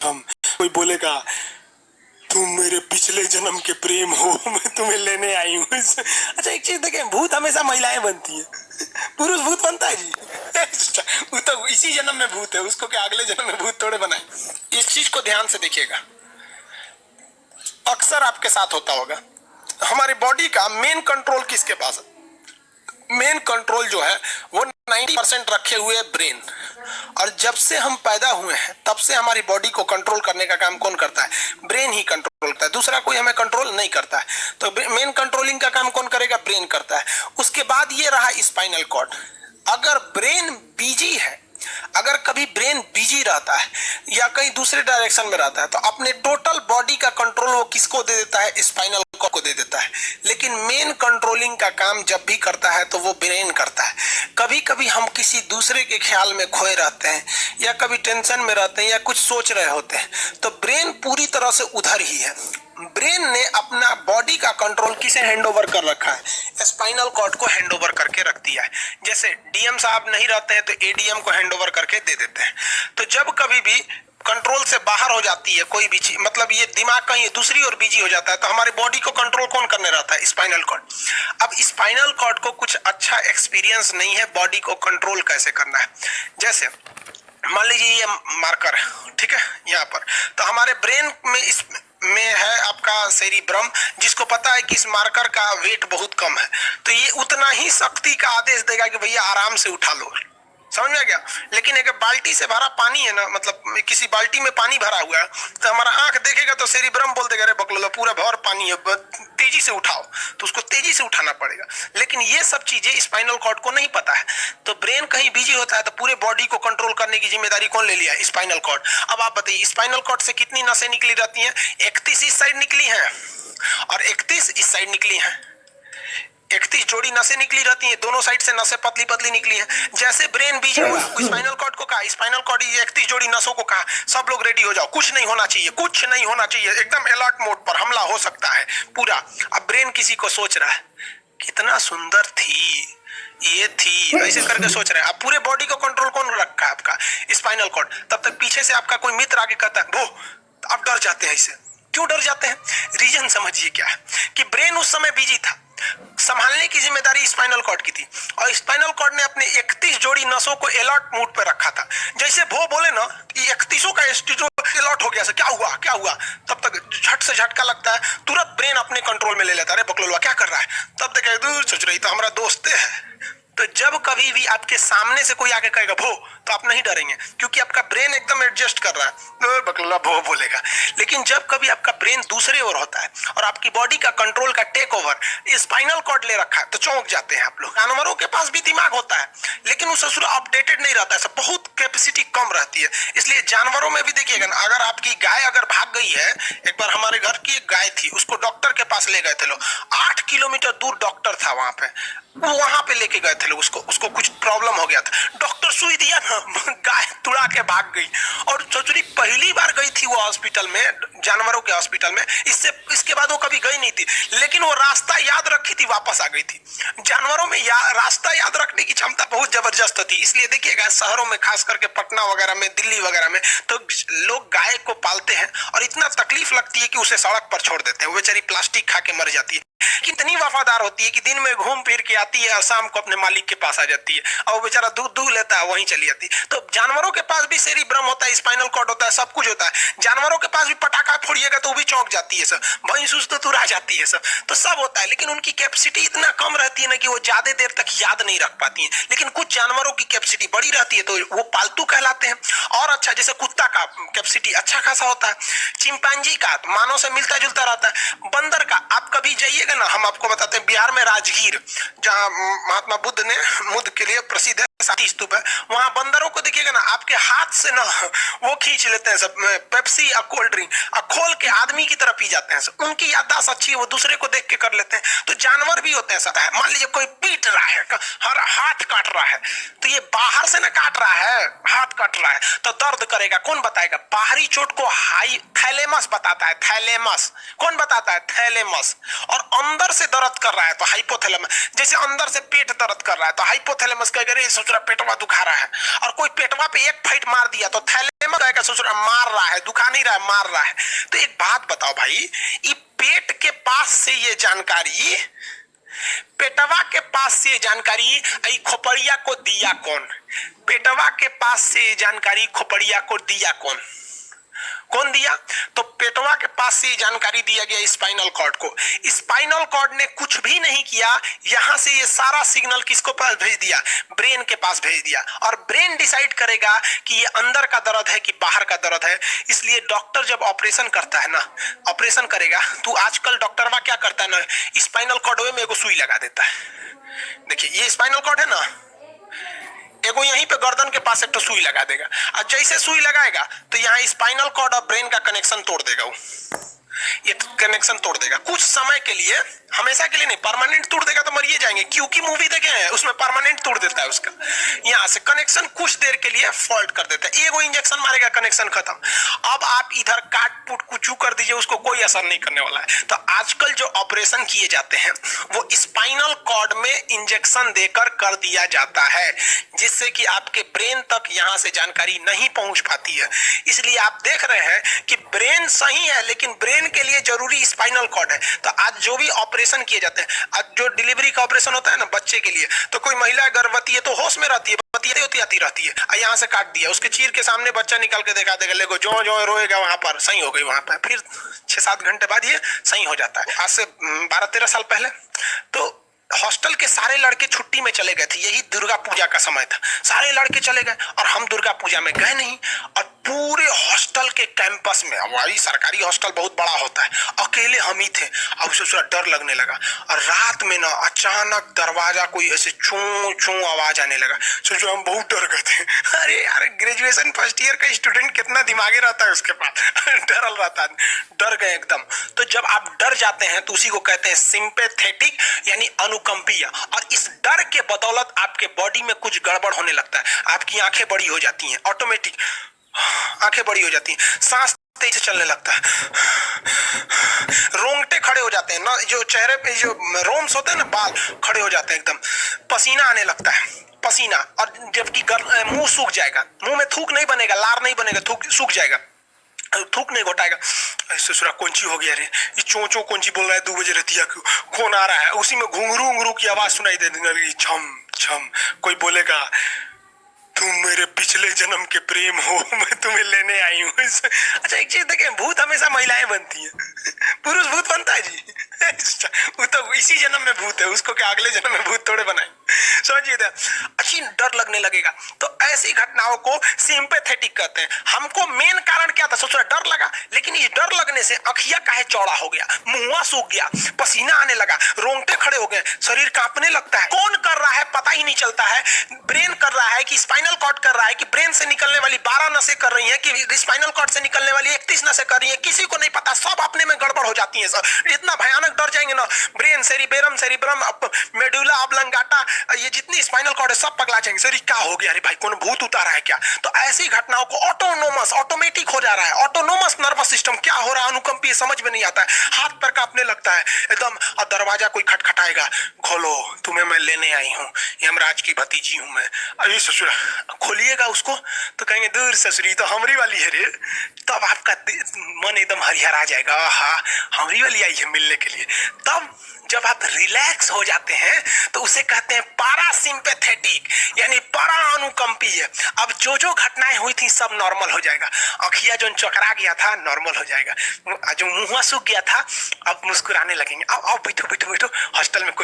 हम कोई बोलेगा तुम मेरे पिछले जन्म के प्रेम हो, मैं तुम्हें लेने आई हूँ। अच्छा एक चीज देखें, भूत हमेशा महिलाएं बनती है, पुरुष भूत बनता है जी। वो तो इसी जन्म में भूत है, उसको क्या अगले जन्म में भूत थोड़े बनाए। इस चीज को ध्यान से देखिएगा, अक्सर आपके साथ होता होगा। हमारी बॉडी का मेन कंट्रोल किसके पास है? मेन कंट्रोल जो है वो 90% रखे हुए ब्रेन। और जब से हम पैदा हुए हैं तब से हमारी बॉडी को कंट्रोल करने का काम कौन करता है? ब्रेन ही कंट्रोल करता है, दूसरा कोई हमें कंट्रोल नहीं करता है। तो मेन कंट्रोलिंग का काम कौन करेगा? ब्रेन करता है। उसके बाद ये रहा स्पाइनल कॉर्ड। अगर ब्रेन बिजी है, अगर कभी ब्रेन बिजी रहता है या कहीं दूसरे डायरेक्शन में रहता है, तो अपने टोटल बॉडी का कंट्रोल वो किसको दे देता है? स्पाइनल कॉर्ड को दे देता है। लेकिन मेन कंट्रोलिंग का काम जब भी करता है तो वो ब्रेन करता है। कभी कभी हम किसी दूसरे के ख्याल में खोए रहते हैं या कभी टेंशन में रहते हैं या कुछ सोच रहे होते हैं, तो ब्रेन पूरी तरह से उधर ही है। ब्रेन ने अपना बॉडी का कंट्रोल किसे हैंडओवर कर रखा है? स्पाइनल कॉर्ड को हैंडओवर करके रख दिया है। जैसे डीएम साहब नहीं रहते हैं तो एडीएम को हैंडओवर करके दे देते हैं। तो जब कभी भी कंट्रोल से बाहर हो जाती है कोई भी चीज, मतलब ये दिमाग कहीं दूसरी ओर बिजी हो जाता है, तो हमारी बॉडी को कंट्रोल कौन करने रहता है? Spinal cord. अब स्पाइनल कॉर्ड को कुछ अच्छा एक्सपीरियंस नहीं है बॉडी को कंट्रोल कैसे करना है। जैसे मान लीजिए ये मार्कर, ठीक है, यहाँ पर, तो हमारे ब्रेन में इस में है आपका सेरिब्रम, जिसको पता है कि इस मार्कर का वेट बहुत कम है, तो ये उतना ही शक्ति का आदेश देगा कि भैया आराम से उठा लो। समझ में आ गया? लेकिन अगर बाल्टी से भरा पानी है ना, मतलब किसी बाल्टी में पानी भरा हुआ है, तो हमारा आंख देखेगा तो सेरिब्रम बोल देगा अरे बकलोला पूरा भर पानी है, तेजी से उठाओ, तो उसको तेजी से उठाना पड़ेगा। लेकिन ये सब चीजें स्पाइनल कॉर्ड को नहीं पता है, तो ब्रेन कहीं बिजी होता है तो पूरे बॉडी को कंट्रोल करने की जिम्मेदारी कौन ले लिया? Spinal cord. अब आप बताइए स्पाइनल कॉर्ड से कितनी नसें निकली रहती हैं? 31 इस साइड निकली हैं और 31 इस साइड निकली हैं। 31 जोड़ी नसें निकली रहती हैं, दोनों साइड से नसें पतली पतली निकली हैं। जैसे ब्रेन बिजी हुआ, स्पाइनल कॉर्ड को कहा, स्पाइनल कॉर्ड 31 जोड़ी नसों को कहा, सब लोग रेडी हो जाओ, कुछ नहीं होना चाहिए, कुछ नहीं होना चाहिए, एकदम अलर्ट मोड पर, हमला हो सकता है पूरा। अब ब्रेन किसी को सोच रहा है कितना सुंदर थी ये थी, ऐसे करके सोच रहे हैं। अब पूरे बॉडी को कंट्रोल कौन रखा है? आपका स्पाइनल कॉर्ड। तब तक पीछे से आपका कोई मित्र आके कहता है वो, आप डर जाते हैं। इससे क्यों डर जाते हैं? रीजन समझिए क्या है कि ब्रेन उस समय बिजी था, संभालने की जिम्मेदारी स्पाइनल कॉर्ड की थी, और स्पाइनल कॉर्ड ने अपने 31 जोड़ी नसों को अलर्ट मोड पर रखा था। जैसे वो बोले ना कि 31 का स्टीरो अलर्ट हो गया, क्या हुआ क्या हुआ, तब तक झट से झटका लगता है, तुरंत ब्रेन अपने कंट्रोल में ले लेता है, अरे बकलोलवा क्या कर रहा है, तब देखे दूर सोच रही तो हमारा दोस्त है। तो जब कभी भी आपके सामने से कोई आके कहेगा भो, तो आप नहीं डरेंगे, क्योंकि आपका ब्रेन एकदम एडजस्ट कर रहा है, बकला भो बोलेगा। लेकिन जब कभी आपका ब्रेन दूसरे ओर होता है और आपकी बॉडी का कंट्रोल का टेक ओवर स्पाइनल कॉर्ड ले रखा है, तो चौंक जाते हैं आप लोग। जानवरों के पास भी दिमाग होता है, लेकिन वो ससुर अपडेटेड नहीं रहता है, बहुत कैपेसिटी कम रहती है। इसलिए जानवरों में भी देखिएगा ना, अगर आपकी गाय अगर भाग गई है, एक बार हमारे घर की एक गाय थी, उसको डॉक्टर के पास ले गए थे लोग, 8 किलोमीटर दूर डॉक्टर था वहां पे, वो वहां पे लेके गए थे लोग, उसको कुछ प्रॉब्लम हो गया था, डॉक्टर सुई दिया ना, गाय तुड़ा के भाग गई। और ससुरी पहली बार गई थी वो हॉस्पिटल में, जानवरों के हॉस्पिटल में, इसके बाद वो कभी गई नहीं थी, लेकिन वो रास्ता याद रखी थी, वापस आ गई थी। जानवरों में रास्ता याद रखने की क्षमता बहुत जबरदस्त होती है। इसलिए देखिएगा शहरों में, खास करके पटना वगैरह में, दिल्ली वगैरह में, तो लोग गाय को पालते हैं और इतना तकलीफ लगती है कि उसे सड़क पर छोड़ देते हैं, वो बेचारी प्लास्टिक खा के मर जाती है। कितनी वफादार होती है कि दिन में घूम फिर के आती है और शाम को अपने मालिक के पास आ जाती है, और वो बेचारा दूध दूध लेता है, वहीं चली जाती है। तो जानवरों के पास भी सेरिब्रम होता है, स्पाइनल कॉर्ड होता है, सब कुछ होता है। जानवरों के पास भी पटाखा फोड़िएगा तो वो भी चौंक जाती है सब, भैंस तो तुरा जाती है सब, तो सब होता है। लेकिन उनकी कैपेसिटी इतना कम रहती है ना कि वो ज्यादा देर तक याद नहीं रख पाती है। लेकिन कुछ जानवरों की कैपेसिटी बड़ी रहती है, तो वो पालतू कहलाते हैं। और अच्छा, जैसे कुत्ता का कैपेसिटी अच्छा खासा होता है, चिंपैंजी का मानव से मिलता जुलता रहता है, बंदर का। आप कभी जाइएगा ना, हम आपको बताते हैं, बिहार में राजगीर, जहां महात्मा बुद्ध ने बुद्ध के लिए प्रसिद्ध है, साथी स्तूप है, वहां बंदरों को देखिएगा ना, आपके हाथ से ना वो खींच लेते हैं सब, पेप्सी और कोल्ड ड्रिंक, और खोल के आदमी की तरफ पी जाते हैं सब। उनकी याददाश्त अच्छी है, वो दूसरे को देख के कर लेते हैं। तो जानवर भी होते हैं सदा है, मान लीजिए कोई पीट रहा है, हर हाथ काट रहा है, तो ये बाहर से ना काट रहा है, हाथ काट रहा है तो दर्द करेगा, कौन बताएगा? बाहरी चोट को थैलेमस बताता है, थैलेमस कौन बताता है? थैलेमस। और अंदर से दर्द कर रहा है तो हाइपोथैलेमस। जैसे अंदर से पेट दर्द कर रहा है तो हाइपोथैलेमस कहेगा रे ससुरा पेटवा दुखा रहा है, और कोई पेटवा पे एक फाइट मार दिया तो थैलेमस मत आएगा ससुरा मार रहा है, दुखा नहीं रहा है, मार रहा है। तो एक बात बताओ भाई, ये पेट के पास से ये जानकारी, पेटवा के पास से जानकारी खोपड़िया को दिया कौन? पेटवा के पास से जानकारी खोपड़िया को दिया कौन? कौन दिया? तो पेटवा के पास से जानकारी दिया गया स्पाइनल कॉर्ड को। स्पाइनल कॉर्ड ने कुछ भी नहीं किया, यहां से ये सारा सिग्नल किसको पास भेज दिया? ब्रेन के पास भेज दिया। और ब्रेन डिसाइड करेगा कि ये अंदर का दर्द है कि बाहर का दर्द है। इसलिए डॉक्टर जब ऑपरेशन करता है ना, ऑपरेशन करेगा तो आजकल डॉक्टरवा क्या करता है ना, स्पाइनल कॉर्ड में एगो सुई लगा देता है। देखिए ये स्पाइनल कॉर्ड है ना, एगो यहीं पे गर्दन के पास एक तो सुई लगा देगा, और जैसे सुई लगाएगा तो यहाँ स्पाइनल कॉर्ड और ब्रेन का कनेक्शन तोड़ देगा। वो ये कनेक्शन तोड़ देगा कुछ समय के लिए, हमेशा के लिए नहीं, परमानेंट तोड़ देगा तो मरिए जाएंगे। क्योंकि मूवी देखे हैं उसमें परमानेंट तोड़ देता है उसका, यहाँ से कनेक्शन कुछ देर के लिए फॉल्ट कर देता है, एगो इंजेक्शन मारेगा कनेक्शन खत्म। अब आप इधर काट पुट कुचू कर दीजिए, उसको कोई असर नहीं करने वाला है। तो आजकल जो ऑपरेशन किए जाते हैं वो स्पाइनल कॉर्ड में इंजेक्शन देकर कर दिया जाता है, जिससे कि आपके ब्रेन तक यहाँ से जानकारी नहीं पहुंच पाती है। इसलिए आप देख रहे हैं कि ब्रेन सही है लेकिन ब्रेन के लिए जरूरी स्पाइनल कॉर्ड है। तो आज जो भी ऑपरेशन किए जाते हैं, आज जो डिलीवरी का ऑपरेशन होता है ना बच्चे के लिए, तो कोई महिला गर्भवती है तो होश में रहती है, होती आती रहती है, यहाँ से काट दिया, उसके चीर के सामने बच्चा निकाल के दिखा देगा, लेको जो जो रोएगा वहां पर सही हो गई, वहां पर फिर 6-7 घंटे बाद ये सही हो जाता है। आज से 12-13 साल पहले तो हॉस्टल के सारे लड़के छुट्टी में चले गए थे, यही दुर्गा पूजा का समय था, सारे लड़के चले गए और हम दुर्गा पूजा में गए नहीं। और पूरे हॉस्टल के कैंपस में, हमारी सरकारी हॉस्टल बहुत बड़ा होता है, अकेले हम ही थे। अब उससे डर लगने लगा और रात में ना अचानक दरवाजा कोई ऐसे चूं चूं आवाज आने लगा। सोचो हम बहुत डर गए थे। अरे यार ग्रेजुएशन फर्स्ट ईयर का स्टूडेंट कितना दिमागी रहता है उसके पास, डरल रहता है, डर गए एकदम। तो जब आप डर जाते हैं तो उसी को कहते हैं सिंपैथेटिक यानी अनुकंपीय। और इस डर के बदौलत आपके बॉडी में कुछ गड़बड़ होने लगता है, आपकी आंखें बड़ी हो जाती हैं, ऑटोमेटिक आंखें बड़ी हो जाती हैं, सांस तेज से चलने लगता है, रोंगटे खड़े हो जाते हैं ना, जो चेहरे पे जो रोम्स होते हैं ना, बाल खड़े हो जाते हैं एकदम, पसीना आने लगता है, पसीना। और जबकि मुंह सूख जाएगा, मुंह में थूक नहीं बनेगा, लार नहीं बनेगा, थूक सूख जाएगा, थूक नहीं घोटाएगा। ससुरा कौन हो गया रे, ये चोंचो कौन बोल रहा है 2 बजे रहती है, कौन आ रहा है? उसी में घुंघरू घुंघरू की आवाज सुनाई दे देगी, छम छम। कोई बोलेगा तुम मेरे पिछले जन्म के प्रेम हो, मैं तुम्हें लेने आई हूँ। अच्छा एक चीज देखें, भूत हमेशा महिलाएं बनती हैं, पुरुष भूत बनता है जी? वो तो इसी जन्म में भूत है, उसको क्या अगले जन्म में भूत थोड़े बनाए? समझिए, अच्छी डर लगने लगेगा। तो ऐसी घटनाओं को सिंपैथेटिक कहते हैं। हमको मेन कारण क्या था? सोचो डर लगा, लेकिन इस डर लगने से अखिया काहे चौड़ा हो गया, मुंह सूख गया, पसीना आने लगा, रोंगटे खड़े हो गए, शरीर कांपने लगता है। कौन कर रहा है पता ही नहीं चलता है। ब्रेन कर रहा है कि स्पाइनल कॉर्ड कर रहा है कि ब्रेन से निकलने वाली 12 नसें कर रही हैं कि स्पाइनल कॉर्ड से निकलने वाली 31 नसें कर रही हैं, किसी को नहीं पता, सब अपने में गड़बड़ हो जाती है। सर इतना भयानक डर जाएंगे ना, brain, cerebrum, cerebrum, medulla oblongata, ये जितनी स्पाइनल कॉर्ड है सब पगला जाएंगे। सर क्या हो गया? अरे भाई कौन भूत उतारा है क्या? तो ऐसी घटनाओं को ऑटोनोमस, ऑटोमेटिक हो जा रहा है। ऑटोनोमस नर्वस सिस्टम क्या हो रहा है, अनुकंपीय, समझ में नहीं आता है, हाथ पैर कांपने लगता है एकदम। और दरवाजा कोई खटखटाएगा, खोलो तुम्हें मैं लेने आई हूँ, यमराज की भतीजी हूं मैं। अरे ससुरा, खोलिएगा उसको तो कहेंगे दूर ससुरी तो हमरी वाली है रे। तब आपका मन एकदम हरिहर आ जाएगा, हाँ हमरी वाली आई है मिलने के लिए। तब जब आप रिलैक्स हो जाते हैं तो उसे कहते हैं पारासिम्पैथेटिक यानी परा अनुकंपीय। अब जो जो घटनाएं हुई थी सब नॉर्मल हो जाएगा। अखिया जो चकरा गया था नॉर्मल हो जाएगा, जो मुंह सूख गया था अब मुस्कुराने लगेंगे। अब आओ बैठो बैठो बैठो, हॉस्टल में